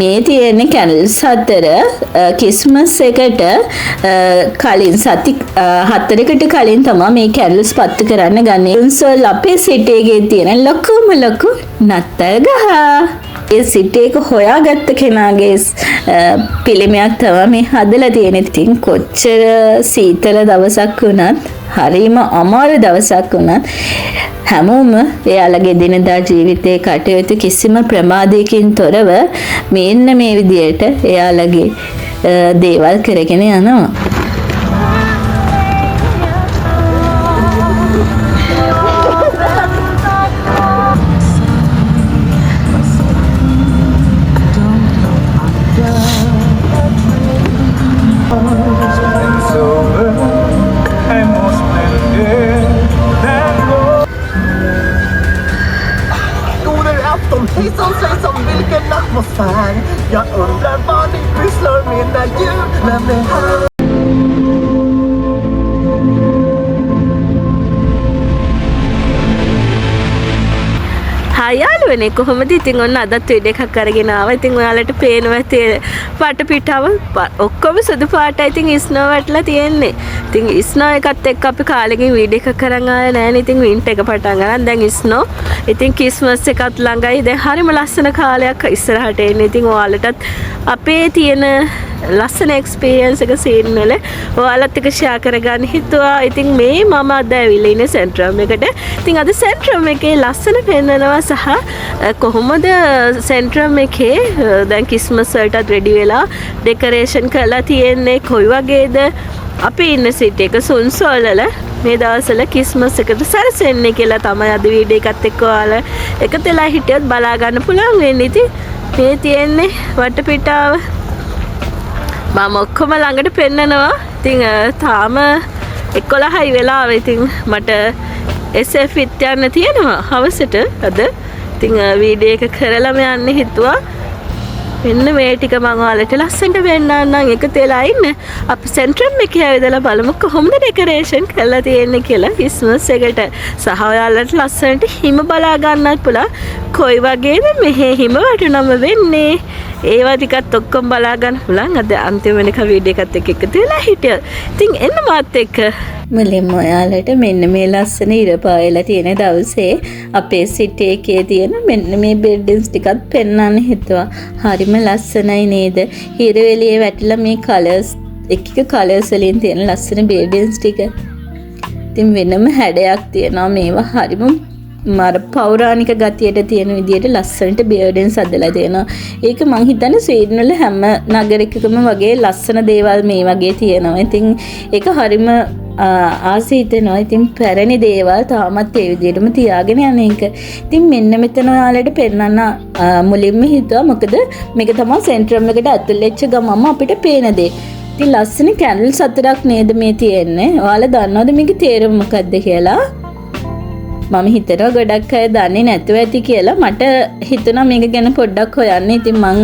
මේ තියෙන්නේ කැන්ඩල්ස් 4 ක්‍රිස්මස් එකට කලින් සති 4කට කලින් තමයි මේ කැන්ඩල්ස් පත්තු කරන්න ගන්නේ. උන්සල් අපේ සිටි එකේ තියෙන ලොකුම ලොකු නත්තල් ගහ. ඒ සිටි එක හොයාගත්ත කෙනාගේ පිළිමයක් තමයි මේ හදලා තියෙන්නේ. ඉතින් කොච්චර සීතල දවසක් වුණත් හරිම අමාරු දවසක් වුණත් හැමෝම එයාලගේ දිනදා ජීවිතේ කටයුතු කිසිම ප්‍රමාදයකින් තොරව මෙන්න මේ විදියට එයාලගේ දේවල් කරගෙන යනවා. Vilken atmosfär. Jag undrar vad ni pysslar med när julen är här. යාළුවනේ කොහොමද? ඉතින් ඔන්න අදත් වීඩියෝ එකක් අරගෙන ආවා. ඉතින් ඔයාලට පේනවා තේ පාට පිටාව ඔක්කොම සුදු පාටයි. ඉතින් ස්නෝ වැටලා තියෙන්නේ. ඉතින් ස්නෝ එකත් එක්ක අපි කාලෙකින් වීඩියෝ එකක් කරන් ආවේ නෑනේ. ඉතින් වින්ටර් එක පටන් ගන්න. දැන් ස්නෝ. ඉතින් ක්‍රිස්මස් එකත් ළඟයි. දැන් හරිම ලස්සන කාලයක් ඉස්සරහට එන්නේ. ඉතින් ඔයාලටත් අපේ තියෙන ලස්සන එක්ස්පීරියන්ස් එක සීන් වල ඔයාලත් එක්ක ෂෙයා කරගන්න හිතුවා. ඉතින් මේ මම අද ඇවිල්ලා ඉන්නේ සෙන්ට්‍රම් එකට. ඉතින් අද සෙන්ට්‍රම් එකේ ලස්සන පෙන්නනවා සහ කොහොමද සෙන්ට්‍රම් එකේ දැන් ක්‍රිස්මස් වලටත් රෙඩි වෙලා ඩෙකොරේෂන් කරලා තියෙන්නේ කොයි වගේද අපි ඉන්න සිටි එක සුන්සෝල් වල මේ දවස්වල ක්‍රිස්මස් එකට සැරසෙන්නේ කියලා තමයි අද වීඩියෝ එකත් එක්ක ඔයාලා එකතලා හිටියොත් බලා ගන්න පුළුවන් වෙන්නේ. ඉතින් මේ තියෙන්නේ වටපිටාව මම ඔක්කොම ළඟට පෙන්නනවා. ඉතින් තාම 11යි වෙලාව. ඉතින් මට SF ඉත් යන්න තියෙනවා හවසට අද. ඉතින් වීඩියෝ එක කරලම යන්න හිතුවා. මෙන්න මේ ටික මම ඔයාලට ලස්සනට පෙන්නන්නම්. එකතු වෙලා ඉන්න. අපි සෙන්ට්‍රම් එකේ ඇවිදලා බලමු කොහොමද ඩෙකොරේෂන් කරලා තියෙන්නේ කියලා ක්‍රිස්මස් එකට. සහ ඔයාලට ලස්සනට හිම බලා ගන්නත් පුළුවන්. කොයි වගේද මෙහෙ හිම වටුනම වෙන්නේ. ඒවා ටිකත් ඔක්කොම බලා ගන්න පුළුවන්. අද අන්තිම වෙනකන් වීඩියෝ එකත් එක්ක එකතු වෙලා හිටියොත්. ඉතින් එන්න මාත් එක්ක. මුලින්ම ඔයාලට මෙන්න මේ ලස්සන ඉර පායලා තියෙන දවසේ අපේ සිටි එකේ තියෙන මෙන්න මේ බිල්ඩින්ග්ස් ටිකත් පෙන්වන්න හිතුවා. හරිම ලස්සනයි නේද? හිර එළියේ වැටිලා මේ කලර්ස් එක කලර්ස් වලින් තියෙන ලස්සන බිල්ඩින්ග්ස් ටික. ඉතින් වෙනම හැඩයක් තියෙනවා. මේවා හරිම මර පෞරාණික ගතියට තියෙන විදියට ලස්සනට බිල්ඩින්ග්ස් හදලා තියෙනවා. ඒක මං හිතන්නේ ස්වීඩන් වල හැම නගරයකම වගේ ලස්සන දේවල් මේ වගේ තියෙනවා. ඉතින් ඒක හරිම ආසීතනවා. ඉතින් පැරණි දේවල් තාමත් ඒ විදිහටම තියාගෙන යන එක. ඉතින් මෙන්න මෙතන ඔයාලට පෙන්නන්න මුලින්ම හිතුවා. මොකද මේක තමයි සෙන්ට්‍රම් එකට ඇතුල් වෙච්ච ගමම අපිට පේන දේ. ඉතින් ලස්සන කැන්ඩල්ස් 4ක් නේද මේ තියෙන්නේ. ඔයාලා දන්නවද මේකේ තේරුම මොකක්ද කියලා? මම හිතනවා ගොඩක් අය දන්නේ නැතුව ඇති කියලා. මට හිතුණා මේක ගැන පොඩ්ඩක් හොයන්න. ඉතින් මං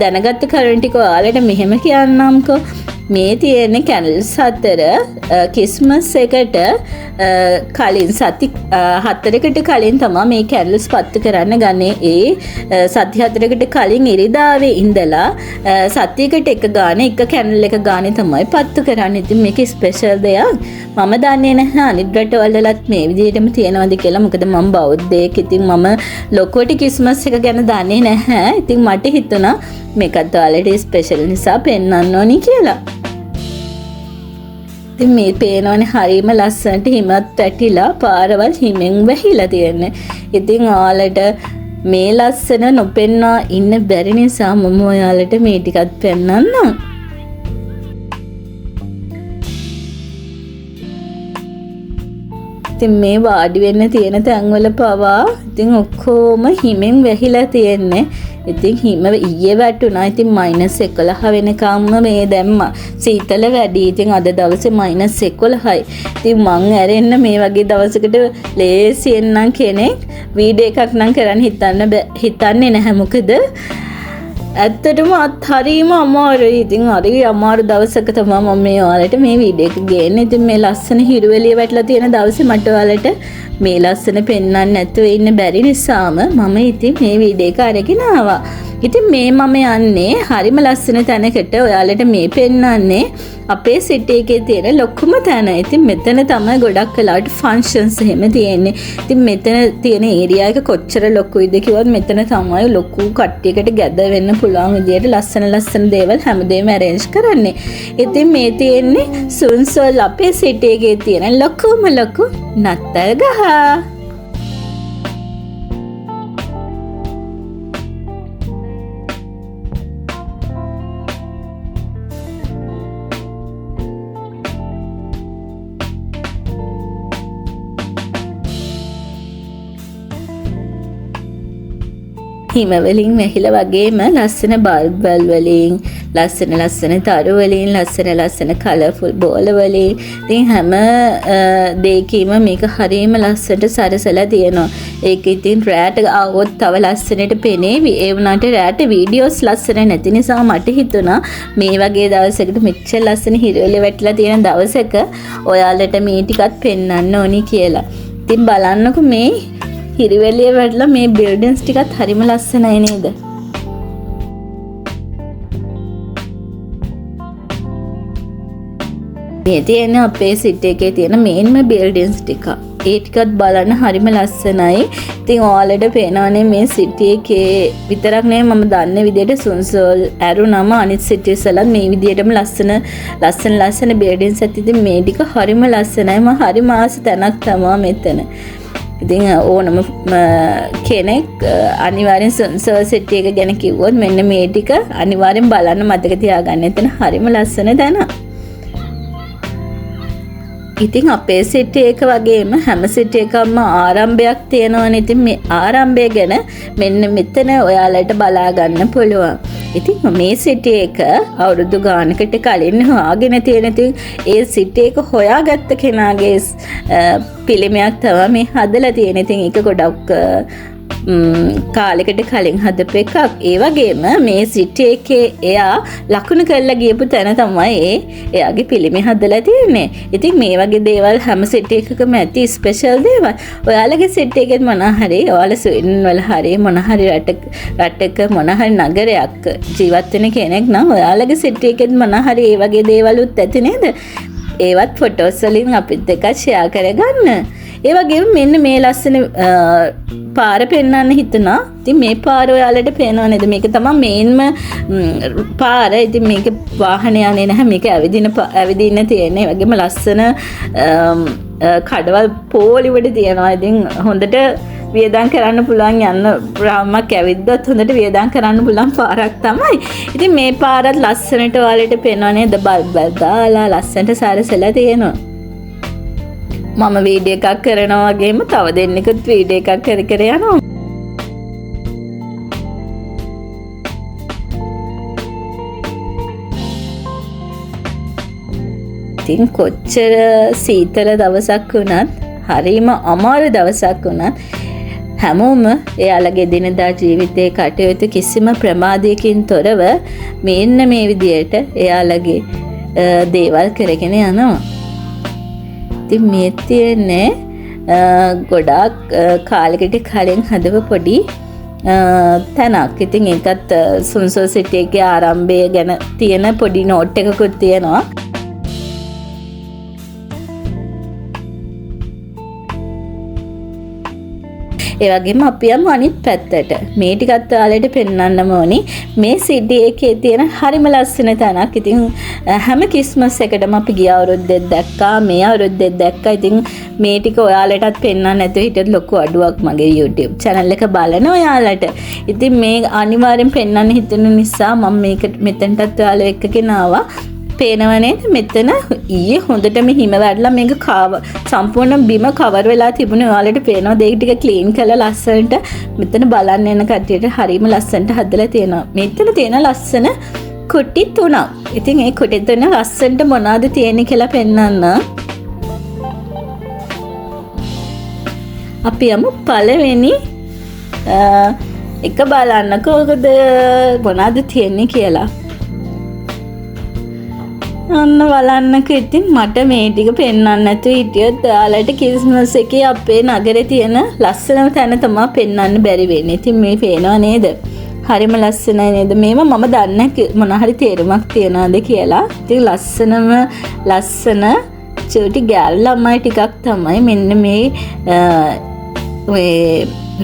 දැනගත්ත කරුණු ටික ඔයාලට මෙහෙම කියන්නම්කෝ. මේ තියෙන්නේ කැන්ඩල්ස් 4 ක්‍රිස්මස් එකට කලින් සති 4කට කලින් තමයි මේ කැන්ඩල්ස් පත්තු කරන්න ගන්නේ. ඒ සති 4කට කලින් ඉරිදාවේ ඉඳලා සතියකට එක ගානේ එක කැන්ඩල් එක ගානේ තමයි පත්තු කරන්නේ. ඉතින් මේක ස්පෙෂල් දෙයක්. මම දන්නේ නැහැ අනිත් රටවලත් මේ විදිහටම තියනවාද කියලා. මොකද මම බෞද්ධයෙක්. ඉතින් මම ලොකුවට ක්‍රිස්මස් එක ගැන දන්නේ නැහැ. ඉතින් මට හිතුණා මේකත් ඔයාලට ස්පෙෂල් නිසා පෙන්වන්න ඕනි කියලා. ඉතින් මේ පේනවනේ හරිම ලස්සනට හිමත් වැටිලා පාරවල් හිමෙන් වැහිලා තියෙන්නේ. ඉතින් ඔයාලට මේ ලස්සන නොපෙන්වා ඉන්න බැරි නිසා මම ඔයාලට මේ ටිකත් පෙන්වන්නම්. ඉතින් මේ වාඩි වෙන්න තියෙන තැන්වල පවා ඉතින් ඔක්කොම හිමෙන් වැහිලා තියෙන්නේ. ඉතින් හිම ඊයේ වැටුණා. ඉතින් -11 වෙනකම්ම මේ දැම්මා. සීතල වැඩි. ඉතින් අද දවසේ -11යි. ඉතින් මං ඇරෙන්න මේ වගේ දවසකට ලේසියෙන් නම් කෙනෙක් වීඩියෝ එකක් නම් කරන්න හිතන්නේ නැහැ. මොකද ඇත්තටම හරිම අමාරුයි. ඉතින් හරි අමාරු දවසක තමයි මම මේ ඔයාලට මේ වීඩියෝ එක ගේන්නේ. ඉතින් මේ ලස්සන හිරු එළිය වැටලා තියෙන දවසේ මට ඔයාලට මේ ලස්සන පෙන්වන්න නැතුව ඉන්න බැරි නිසාම මම ඉතින් මේ වීඩියෝ එක අරගෙන ආවා. ඉතින් මේ මම යන්නේ හරිම ලස්සන තැනකට. ඔයාලට මේ පෙන්නන්නේ අපේ සිටි එකේ තියෙන ලොකුම තැන. ඉතින් මෙතන තමයි ගොඩක් වෙලාවට ෆන්ක්ෂන්ස් එහෙම තියෙන්නේ. ඉතින් මෙතන තියෙන ඒරියා එක කොච්චර ලොකුයිද කිව්වොත් මෙතන තමයි ලොකු කට්ටියකට ගැදර් වෙන්න පුළුවන් විදියට ලස්සන දේවල් හැමදේම arrange කරන්නේ. ඉතින් මේ තියෙන්නේ සුන්සෝල් අපේ සිටි එකේ තියෙන ලොකු නත්තල් ගහ. හිම වලින් වැහිලා වගේම ලස්සන බල්බ් වලින් ලස්සන තරු වලින් ලස්සන කලර්ෆුල් බෝල වලින් ඉතින් හැම දෙයකම මේක හරියම ලස්සනට සරසලා තියෙනවා. ඒක ඉතින් රෑට આવොත් තව ලස්සනට පෙනේවි. ඒ වුණාට රෑට වීඩියෝස් ලස්සන නැති නිසා මට හිතුණා මේ වගේ දවසකට මෙච්චර ලස්සන හිරවල වැටලා තියෙන දවසක ඔයාලට මේ ටිකත් පෙන්වන්න ඕනි කියලා. ඉතින් බලන්නකෝ මේ හිරිවැලිය වැටලා මේ බිල්ඩින්ග්ස් ටිකත් හරිම ලස්සනයි නේද? මේ තියෙන අපේ සිටි එකේ තියෙන මේන්ම බිල්ඩින්ග්ස් ටික. ඒ ටිකත් බලන්න හරිම ලස්සනයි. ඉතින් ඔයාලට පේනවනේ මේ සිටි එකේ විතරක් නෙවෙයි මම දන්න විදිහට සුන්සෝල් ඇරුණම අනිත් සිටිස් වලත් මේ විදිහටම ලස්සන බිල්ඩින්ග්ස් ඇති. ඉතින් මේ ටික හරිම ලස්සනයි. මම හරිම ආස තැනක් තමයි මෙතන. ඉතින් ඕනම කෙනෙක් අනිවාර්යෙන් සුන්සෝල් සිටි එක ගැන කිව්වොත් මෙන්න මේ ටික අනිවාර්යෙන් බලන්න මතක තියාගන්න. එතන හරිම ලස්සන තැන. ඉතින් අපේ සිටි එක වගේම හැම සිටි එකක්ම ආරම්භයක් තියෙනවනේ. ඉතින් මේ ආරම්භය ගැන මෙන්න මෙතන ඔයාලට බලා ගන්න පුළුවන්. ඉතින් මේ සිටි එක අවුරුදු ගානකට කලින් හොයාගෙන තියෙන. ඉතින් ඒ සිටි එක හොයාගත්ත කෙනාගේ පිළිමයක් තමයි මේ හදලා තියෙන. ඉතින් ඒක ගොඩක් කාලෙකට කලින් හදපු එකක්. ඒ වගේම මේ සිටි එකේ එයා ලකුණු කරලා ගියපු තැන තමයි එයාගේ පිළිමය හදලා තියෙන්නේ. ඉතින් මේ වගේ දේවල් හැම සිටි එකකම ඇති ස්පෙෂල් දේවල්. ඔයාලගේ සිටි එකෙත් මොන හරි ඔයාලා ස්වීඩන් වල හරි මොන හරි රටක මොන හරි නගරයක් ජීවත් වෙන කෙනෙක් නම් ඔයාලගේ සිටි එකෙත් මොන හරි ඒ වගේ දේවලුත් ඇති නේද? ඒවත් ෆොටෝස් වලින් අපිත් එක්ක ෂෙයා කරගන්න. ඒ වගේම මෙන්න මේ ලස්සන පාර පෙන්වන්න හිතුණා. ඉතින් මේ පාර ඔයාලට පේනව නේද? මේක තමයි මේන්ම පාර. ඉතින් මේක වාහන යන්නේ නැහැ. මේක ඇවිදින්න තියෙන. ඒ වගේම ලස්සන කඩවල් පොලිවල තියෙනවා. ඉතින් හොඳට වියදම් කරන්න පුළුවන් යන්න රාමක් ඇවිද්දත් හොඳට වියදම් කරන්න පුළුවන් පාරක් තමයි. ඉතින් මේ පාරත් ලස්සනට ඔයාලට පේනව නේද? බල්බ් දාලා ලස්සනට සරසලා තියෙනවා. මම වීඩියෝ එකක් කරනවා වගේම තව දෙන්නෙකුත් වීඩියෝ එකක් කර යනවා. ඉතින් කොච්චර සීතල දවසක් වුණත් හරිම අමාරු දවසක් වුණත් හැමෝම එයාලගේ දිනදා ජීවිතයේ කටයුතු කිසිම ප්‍රමාදයකින් තොරව මෙන්න මේ විදියට එයාලගේ දේවල් කරගෙන යනවා. ඉතින් මේ තියෙන්නේ ගොඩාක් කාලෙකට කලින් හදපු පොඩි තැනක්. ඉතින් ඒකත් සුන්සෝල් සිටි එකේ ආරම්භය ගැන තියෙන පොඩි නෝට් එකකුත් තියෙනවා. ඒ වගේම අපි යමු අනිත් පැත්තට. මේ ටිකත් ඔයාලට පෙන්වන්නම ඕනි. මේ සිටි එකේ තියෙන හරිම ලස්සන තැනක්. ඉතින් හැම ක්‍රිස්මස් එකටම අපි ගිය අවුරුද්දෙත් දැක්කා, මේ අවුරුද්දෙත් දැක්කා. ඉතින් මේ ටික ඔයාලටත් පෙන්වන්න නැතුව හිටියත් ලොකු අඩුවක් මගේ YouTube channel එක බලන ඔයාලට. ඉතින් මේ අනිවාර්යෙන් පෙන්වන්න හිතුන නිසා මම මේක මෙතනටත් ඔයාලා එක්කගෙන ආවා. පේනව නේද? මෙතන ඊයේ හොඳටම හිම වැටලා මේක සම්පූර්ණ බිම කවර් වෙලා තිබුණේ. ඔයාලට පේනවා දෙක ටික ක්ලීන් කරලා ලස්සනට මෙතන බලන්න එන කට්ටියට හරිම ලස්සනට හදලා තියෙනවා. මෙතන තියෙන ලස්සන කුටි තුනක්. ඉතින් ඒ කුටි තුන ලස්සනට මොනවද තියෙන්නේ කියලා පෙන්වන්න. අපි යමු පළවෙනි එක බලන්නකෝ මොනවද තියෙන්නේ කියලා. අන්න බලන්නක. ඉතින් මට මේ ටික පෙන්වන්න නැතුව හිටියොත් ඔයාලට ක්‍රිස්මස් එකේ අපේ නගරේ තියෙන ලස්සනම තැන තමයි පෙන්වන්න බැරි වෙන්නේ. ඉතින් මේ පේනව නේද? හරිම ලස්සනයි නේද? මේව මම දන්නේ මොන හරි තේරුමක් තියනවාද කියලා. ඉතින් ලස්සන චූටි ගෑල් ළමයි ටිකක් තමයි මෙන්න මේ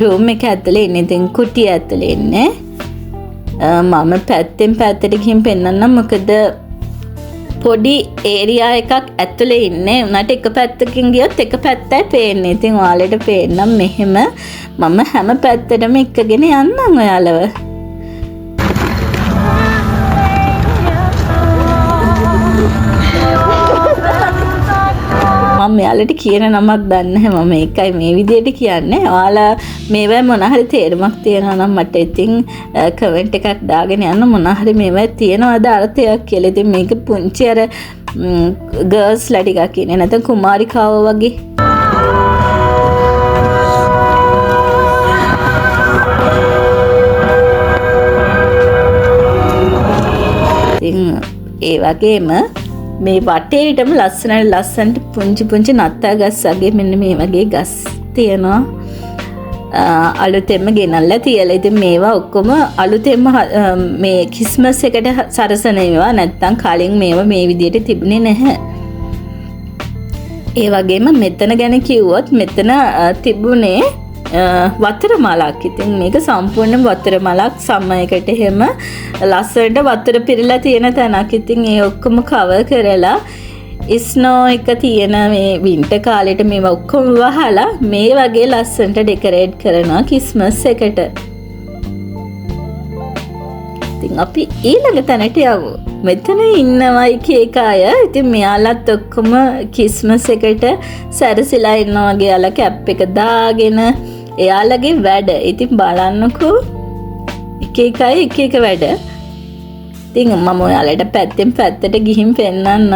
රූම් එක ඇතුලේ ඉන්නේ. ඉතින් කුටිය ඇතුලේ ඉන්නේ. මම පැත්තෙන් පැත්තට ගිහින් පෙන්නන්නම්. මොකද පොඩි ඒරියා එකක් ඇතුලේ ඉන්නේ. උනාට එක පැත්තකින් ගියොත් එක පැත්තයි පේන්නේ. ඉතින් ඔයාලට පේන්නම් මෙහෙම මම හැම පැත්තටම එක්කගෙන යන්නම් ඔයාලව. මම මෙයාලට කියන නමක් දන්නේ නැහැ. මම ඒකයි මේ විදියට කියන්නේ. ඔයාලා මේවා මොන හරි තේරුමක් තියනවා නම් මට ඉතින් කමෙන්ට් එකක් දාගෙන යන්න. මොන හරි මේවා තියනවාද අර්ථයක් කියලා. ඉතින් මේක පුංචි අර ගර්ල්ස්ලා ටිකක් ඉන්නේ. නැත්නම් කුමාරිකාවෝ වගේ. ඉතින් ඒ වගේම මේ වටේටම ලස්සනට පුංචි නත්තා ගස් වගේ මෙන්න මේ වගේ ගස් තියෙනවා. අලුතෙන්ම ගෙනල්ලා තියලා. ඉතින් මේවා ඔක්කොම අලුතෙන්ම මේ ක්‍රිස්මස් එකට සරසන ඒවා. නැත්තම් කලින් මේවා මේ විදියට තිබුණේ නැහැ. ඒ වගේම මෙතන ගැන කිව්වොත් මෙතන තිබුණේ වතුර මලක්. ඉතින් මේක සම්පූර්ණ වතුර මලක් සමයකට එහෙම ලස්සනට වතුර පිරලා තියෙන තැනක්. ඉතින් ඒ ඔක්කොම කවර් කරලා ස්නෝ එක තියෙන මේ වින්ටර් කාලෙට මේවා ඔක්කොම වහලා මේ වගේ ලස්සනට ඩෙකොරේට් කරනවා ක්‍රිස්මස් එකට. ඉතින් අපි ඊළඟ තැනට යමු. මෙතන ඉන්නවා එක අය. ඉතින් මෙයාලත් ඔක්කොම ක්‍රිස්මස් එකට සැරසිලා ඉන්නවා වගේ. යාලා කැප් එක දාගෙන එයාලගේ වැඩ. ඉතින් බලන්නකෝ එක අය එක වැඩ. ඉතින් මම ඔයාලට පැත්තෙන් පැත්තට ගිහින් පෙන්නන්න.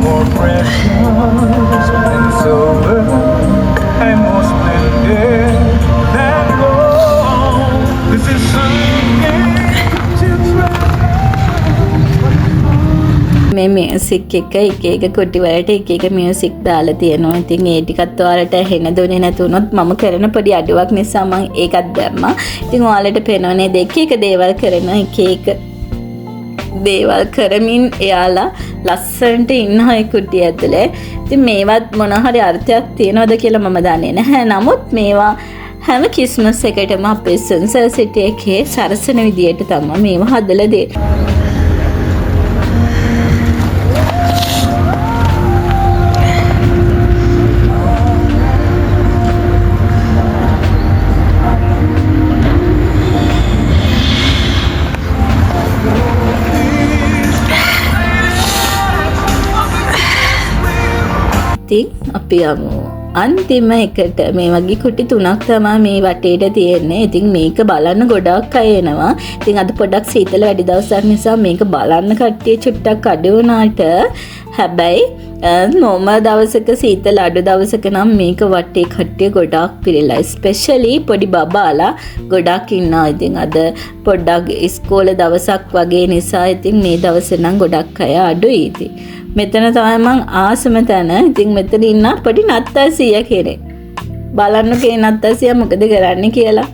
More precious than silver and more splendid than gold. This is something to try. මේ මියුසික් එක කොටි වලට එක මියුසික් දාලා තියෙනවා. ඉතින් ඒ ටිකත් ඔයාලට ඇහෙන්න දුන්නේ නැතුනොත් මම කරන පොඩි අඩුවක් නිසා මම ඒකත් දැම්මා. ඉතින් ඔයාලට පේනවනේ එක දේවල් කරන එක දේවල් කරමින් එයාලා ලස්සනට ඉන්නවා ඒ කුට්ටිය ඇතුලේ. ඉතින් මේවත් මොන හරි අර්ථයක් තියනවද කියලා මම දන්නේ නැහැ. නමුත් මේවා හැම ක්‍රිස්මස් එකටම අපේ සන්සර් සිටි එකේ සරසන විදියට තමයි මේවා හදලා දෙන්නේ. අපි යමු අන්තිම එකට. මේ වගේ කුටි 3ක් තමයි මේ වටේට තියෙන්නේ. ඉතින් මේක බලන්න ගොඩක් අය එනවා. ඉතින් අද පොඩක් සීතල වැඩි දවසක් නිසා මේක බලන්න කට්ටිය චුට්ටක් අඩු වුණාට හැබැයි normal දවසක සීතල අඩු දවසක නම් මේක වටේ කට්ටිය ගොඩක් පිරিলা. ස්පෙෂලි පොඩි බබාලා ගොඩක් ඉන්නවා. ඉතින් අද පොඩ්ඩක් ඉස්කෝලේ දවසක් වගේ නිසා ඉතින් මේ දවසේ නම් ගොඩක් අය අඩුයි. ඉතින් මෙතන තමයි මං ආසම තැන. ඉතින් මෙතන ඉන්න පොඩි නත්තසිය කෙනෙක්. බලන්නකෝ මේ නත්තසිය මොකද කරන්නේ කියලා.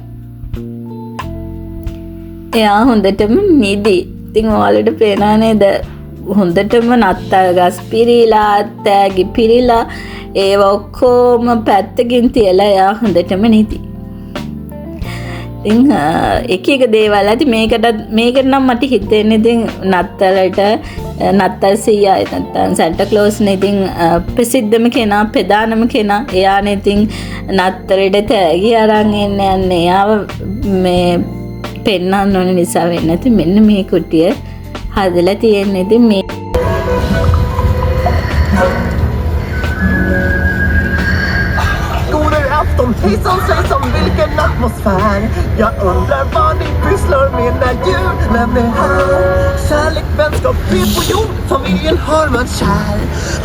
එයා හොඳටම නිදි. ඉතින් ඔයාලට පේනවා නේද? හොඳටම නත්තා ගස් පිරීලා, තෑගි පිරීලා, ඒව ඔක්කොම පැත්තකින් තියලා එයා හොඳටම නිදි. ඉතින් එක දේවල් ඇති මේකට නම් මට හිතෙන්නේ ඉතින් නත්තලට නත්තල් සීයා නැත්නම් සැන්ටා ක්ලෝස් නේ ඉතින් ප්‍රසිද්ධම කෙනා ප්‍රධානම කෙනා. එයානේ ඉතින් නත්තලට තෑගි අරන් එන්නේ. එයාව මේ පෙන්නන්න ඕන නිසා වෙන්නේ. ඉතින් මෙන්න මේ කුටිය හදලා තියෙන්නේ. ඉතින් මේ Gode afton Hejsan svejsan vilken atmosfär. Jag undrar vad ni pysslar med när julen är här. Kärlek, vänskap, fred på jord. Familjen har man kär.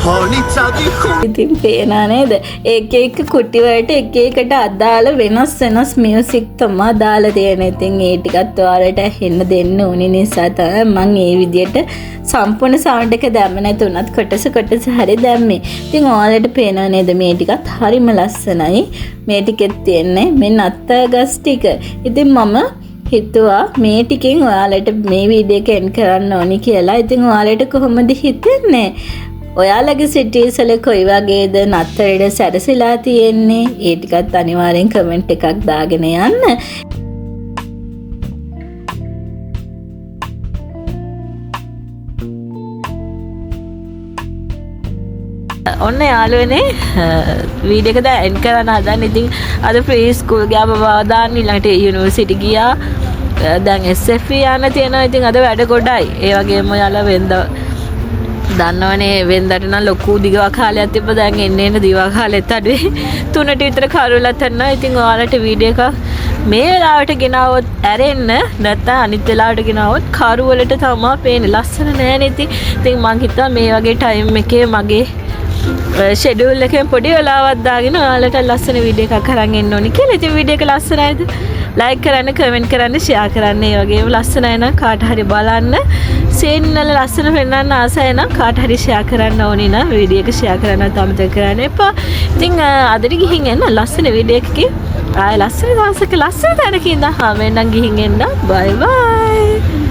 Har ni tradition? ඉතින් පේනා නේද? එක එක කුටි වලට එක එකට අදාළ වෙනස් වෙනස් මියුසික් තමයි දාලා තියෙන්නේ. ඉතින් ඒ ටිකත් ඔයාලට ඇහෙන්න දෙන්න ඕනි නිසා තමයි මම මේ විදියට සම්පූර්ණ සවුන්ඩ් එක දැම්ම නැතුණත් කොටස හරි දැම්මේ. ඉතින් ඔයාලට පේනවා නේද මේ ටිකත් හරිම ලස්සනයි. මේ ටිකෙත් තියෙන්නේ මේ නත්තගස් ටික. ඉතින් මම හිතුවා මේ ටිකෙන් ඔයාලට මේ වීඩියෝ එක එන්ඩ් කරන්න ඕනි කියලා. ඉතින් ඔයාලට කොහොමද හිතෙන්නේ? ඔයාලගේ සිටිස් වල කොයි වගේද නත්තරේට සැරසිලා තියෙන්නේ? ඒ ටිකත් අනිවාර්යෙන් කමෙන්ට් එකක් දාගෙන යන්න. ඔන්න යාළුවනේ වීඩියෝ එක දැන් එන්ඩ් කරන්න හදන්නේ. ඉතින් අද ප්‍රී ස්කූල් ගියාම දාන්න ඊළඟට යුනිවර්සිටි ගියා. දැන් SFE යන්න තියෙනවා. ඉතින් අද වැඩ ගොඩයි. ඒ වගේම යාළුවා වෙන්ද දන්නවනේ වෙන්දට නම් ලොකු දිගවා කාලයක් තිබ්බ. දැන් එන්න දිවා කාලෙත් අඩුයි. 3ට විතර කරුවලත් යනවා. ඉතින් ඔයාලට වීඩියෝ එක මේ වෙලාවට ගෙනාවොත් ඇරෙන්න නැත්නම් අනිත් වෙලාවට ගෙනාවොත් කරුවලට තමයි පේන්නේ. ලස්සන නෑනේ. ඉතින් මං හිතුවා මේ වගේ ටයිම් එකේ මගේ ෂෙඩියුල් එකෙන් පොඩි වෙලාවක් දාගෙන ඔයාලට ලස්සන වීඩියෝ එකක් අරන් එන්න ඕනි කියලා. ඉතින් වීඩියෝ එක ලස්සනයිද? ලයික් කරන්න, කමෙන්ට් කරන්න, ෂෙයා කරන්න. ඒ වගේම ලස්සනයි නම් කාට හරි බලන්න සීන් වල ලස්සන වෙන්නන්න ආසයි නම් කාට හරි ෂෙයා කරන්න ඕනි නම් වීඩියෝ එක ෂෙයා කරන්නත් අමතක කරන්න එපා. ඉතින් අදට ගිහින් එන්න ලස්සන වීඩියෝ එකකින් ආය ලස්සන දවසක ලස්සන තැනක ඉඳන් මෙන්නම් ගිහින් එන්න. බයි බයි.